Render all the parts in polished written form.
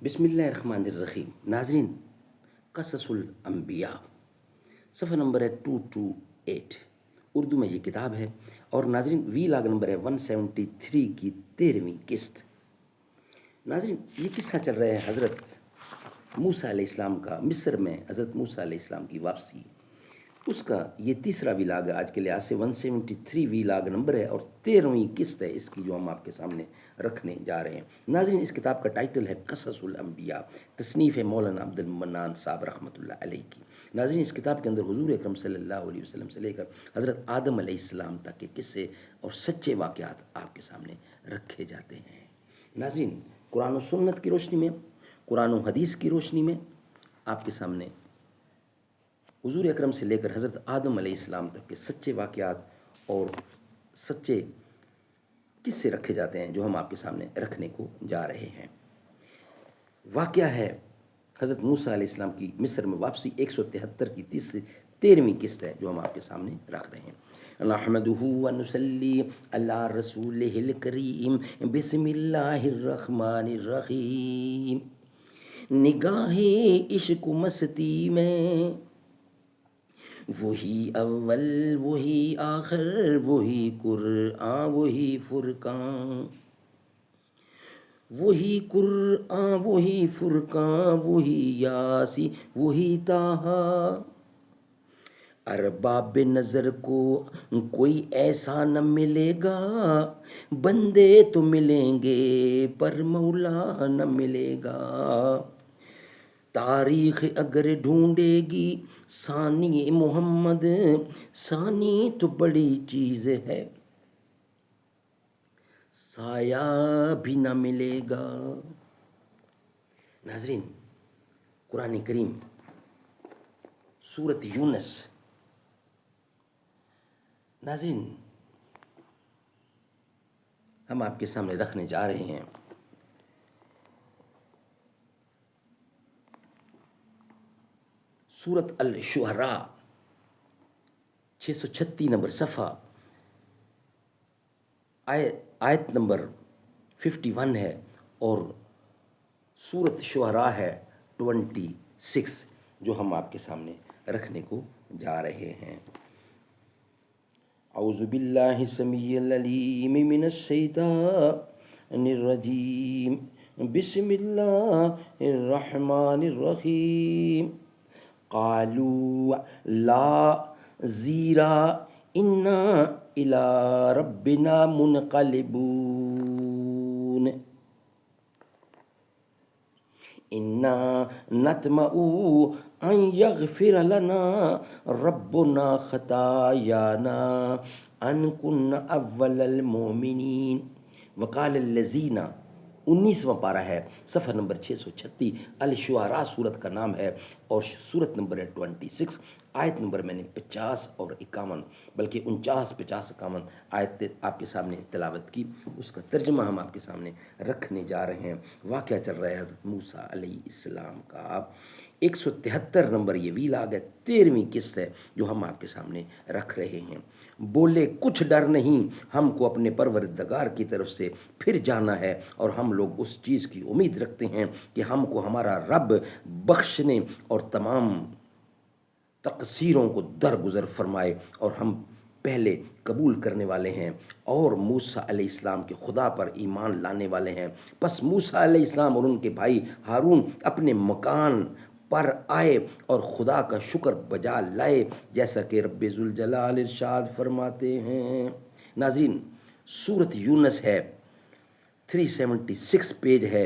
بسم اللہ الرحمن الرحیم. ناظرین، قصص الانبیاء صفحہ نمبر ہے 228. اردو میں یہ کتاب ہے اور ناظرین وی لاگ نمبر ہے 173 کی 13ویں قسط. ناظرین یہ قصہ چل رہا ہے حضرت موسیٰ علیہ السلام کا، مصر میں حضرت موسیٰ علیہ السلام کی واپسی. اس کا یہ تیسرا ویلاگ ہے آج کے لحاظ سے. 173 ویلاگ نمبر ہے اور 13ویں قسط ہے اس کی جو ہم آپ کے سامنے رکھنے جا رہے ہیں. ناظرین اس کتاب کا ٹائٹل ہے قصص الانبیاء، تصنیف ہے مولانا عبد المنان صاحب رحمۃ اللہ علیہ کی. ناظرین اس کتاب کے اندر حضور اکرم صلی اللہ علیہ وسلم سے لے کر حضرت آدم علیہ السلام تک کے قصے اور سچے واقعات آپ کے سامنے رکھے جاتے ہیں. ناظرین قرآن و سنت کی روشنی میں، قرآن و حدیث کی روشنی میں آپ کے سامنے حضور اکرم سے لے کر حضرت آدم علیہ السلام تک کے سچے واقعات اور سچے قصے رکھے جاتے ہیں جو ہم آپ کے سامنے رکھنے کو جا رہے ہیں. واقعہ ہے حضرت موسیٰ علیہ السلام کی مصر میں واپسی. 173 کی 13ویں قسط ہے جو ہم آپ کے سامنے رکھ رہے ہیں. نحمدہ ونصلی علی رسولہ الکریم. بسم اللہ الرحمن الرحیم. نگاہ عشق و مستی میں وہی اول وہی آخر وہی قرآن وہی فرقان، وہی قرآن وہی فرقان وہی یاسی وہی طٰہٰ. ارباب نظر کو کوئی ایسا نہ ملے گا، بندے تو ملیں گے پر مولا نہ ملے گا. تاریخ اگر ڈھونڈے گی ثانی محمد، ثانی تو بڑی چیز ہے، سایہ بھی نہ ملے گا. ناظرین قرآن کریم سورت یونس. ناظرین ہم آپ کے سامنے رکھنے جا رہے ہیں سورت الشعراء 636 نمبر صفحہ، آیت نمبر 51 ہے اور سورت شعراء ہے 26 جو ہم آپ کے سامنے رکھنے کو جا رہے ہیں. اعوذ باللہ السمیع العلیم من الشیطان الرجیم. بسم اللہ الرحمن الرحیم. قالوا لا زیرا انا الی ربنا منقلبون. انا نطمع ان یغفر لنا ربنا خطایانا ان کنا اول المؤمنین. وقال الذین 19واں پارہ ہے صفحہ نمبر 636. الشعراء صورت کا نام ہے اور صورت نمبر ہے 26. آیت نمبر میں نے 50 اور 51 بلکہ 49 50 51 آیت آپ کے سامنے تلاوت کی. اس کا ترجمہ ہم آپ کے سامنے رکھنے جا رہے ہیں. واقعہ چل رہا ہے حضرت موسیٰ علیہ السلام کا. 173 نمبر یہ ویلاگ ہے، 13ویں قسط ہے جو ہم آپ کے سامنے رکھ رہے ہیں. بولے کچھ ڈر نہیں، ہم کو اپنے پروردگار کی طرف سے پھر جانا ہے اور ہم لوگ اس چیز کی امید رکھتے ہیں کہ ہم کو ہمارا رب بخشنے اور تمام تقصیروں کو درگزر فرمائے، اور ہم پہلے قبول کرنے والے ہیں اور موسیٰ علیہ السلام کے خدا پر ایمان لانے والے ہیں. پس موسیٰ علیہ السلام اور ان کے بھائی ہارون اپنے مکان پر آئے اور خدا کا شکر بجا لائے جیسا کہ رب ذوالجلال ارشاد فرماتے ہیں. ناظرین سورت یونس ہے، 376 پیج ہے،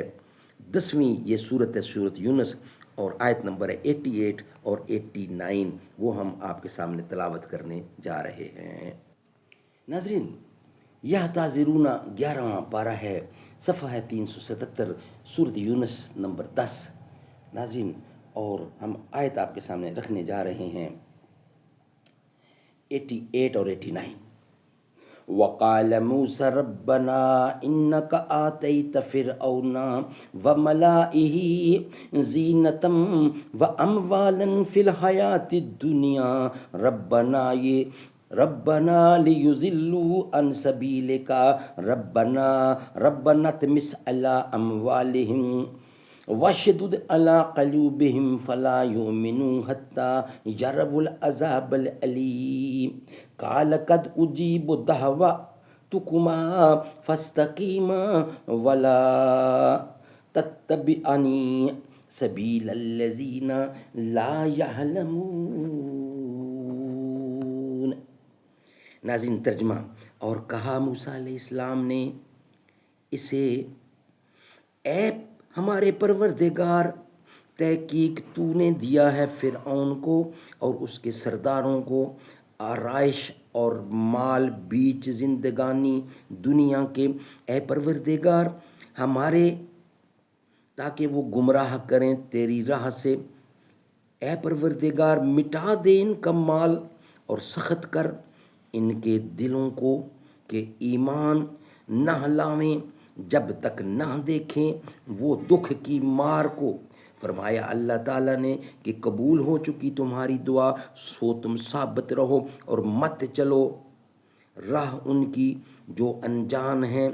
10ویں یہ سورت ہے سورت یونس اور آیت نمبر ہے 88 اور 89 وہ ہم آپ کے سامنے تلاوت کرنے جا رہے ہیں. ناظرین یہ تاذرون 11واں پارہ ہے، صفحہ ہے 377 سورت یونس نمبر 10. ناظرین اور ہم آیت آپ کے سامنے رکھنے جا رہے ہیں 88 اور 89. وقال موسى ربنا انك آتيت فرعون وملئه زينة واموالا في الحياة الدنيا ربنا ليضلوا عن سبيلك ربنا اطمس على اموالهم وشدد علی قلوبہم فلا یؤمنوا حتی یروا العذاب العلیم قال قد اجیب دعوتکما فاستقیما ولا تتبعانی سبیل الذین لا یعلمون۔ ناظرین ترجمہ، اور کہا موسیٰ علیہ السلام نے اسے، اے ہمارے پروردگار، تحقیق تو نے دیا ہے فرعون کو اور اس کے سرداروں کو آرائش اور مال بیچ زندگانی دنیا کے، اے پروردگار ہمارے، تاکہ وہ گمراہ کریں تیری راہ سے۔ اے پروردگار مٹا دے ان کا مال اور سخت کر ان کے دلوں کو کہ ایمان نہ لائیں جب تک نہ دیکھیں وہ دکھ کی مار کو۔ فرمایا اللہ تعالیٰ نے کہ قبول ہو چکی تمہاری دعا، سو تم ثابت رہو اور مت چلو راہ ان کی جو انجان ہیں،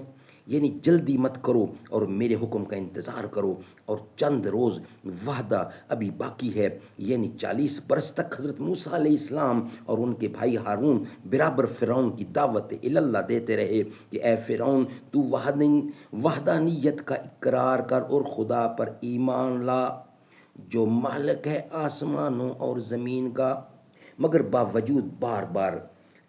یعنی جلدی مت کرو اور میرے حکم کا انتظار کرو، اور چند روز وعدہ ابھی باقی ہے، یعنی 40 برس تک حضرت موسیٰ علیہ السلام اور ان کے بھائی ہارون برابر فرعون کی دعوت اللہ دیتے رہے کہ اے فرعون تو وحدانیت کا اقرار کر اور خدا پر ایمان لا جو مالک ہے آسمانوں اور زمین کا۔ مگر باوجود بار بار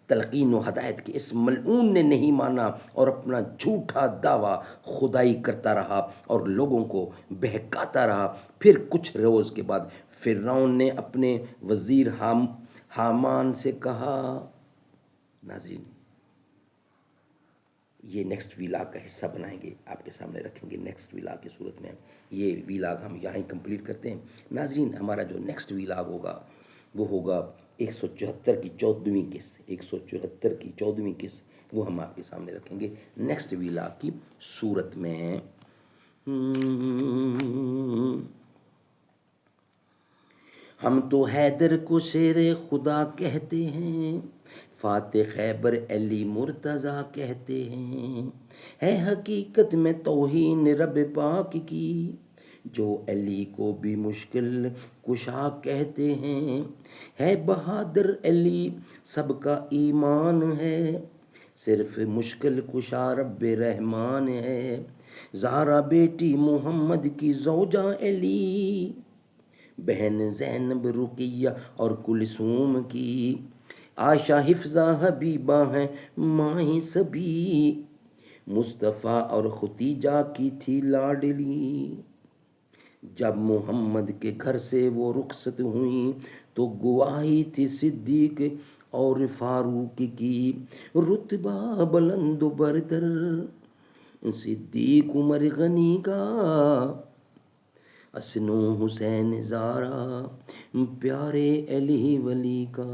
تلقین و ہدایت کے اس ملعون نے نہیں مانا اور اپنا جھوٹا دعویٰ خدائی کرتا رہا اور لوگوں کو بہکاتا رہا۔ پھر کچھ روز کے بعد فرعون نے اپنے وزیر حامان سے کہا۔ ناظرین یہ نیکسٹ ویلاگ کا حصہ بنائیں گے، آپ کے سامنے رکھیں گے نیکسٹ ویلاگ کی صورت میں۔ یہ ویلاگ ہم یہاں ہی کمپلیٹ کرتے ہیں۔ ناظرین ہمارا جو نیکسٹ ویلاگ ہوگا وہ ہوگا 174 کی 14ویں قسط، 174 کی 14ویں قسط، وہ ہم آپ کے سامنے رکھیں گے نیکسٹ ویلاگ کی صورت میں۔ ہم تو حیدر کو شیر خدا کہتے ہیں، فاتح خیبر علی مرتضیٰ کہتے ہیں، ہے حقیقت میں توہین رب پاک کی جو علی کو بھی مشکل کشا کہتے ہیں، ہے بہادر علی سب کا ایمان ہے، صرف مشکل کشا رب رحمان ہے، زہرا بیٹی محمد کی زوجہ علی، بہن زینب رقیہ اور کلثوم کی، عائشہ حفظہ حبیبہ ہیں مائیں سبھی، مصطفیٰ اور ختیجہ کی تھی لاڈلی، جب محمد کے گھر سے وہ رخصت ہوئیں تو گواہی تھی صدیق اور فاروق کی، رتبہ بلند و برتر صدیق عمر غنی کا، حسن و حسین زارا پیارے علی ولی کا۔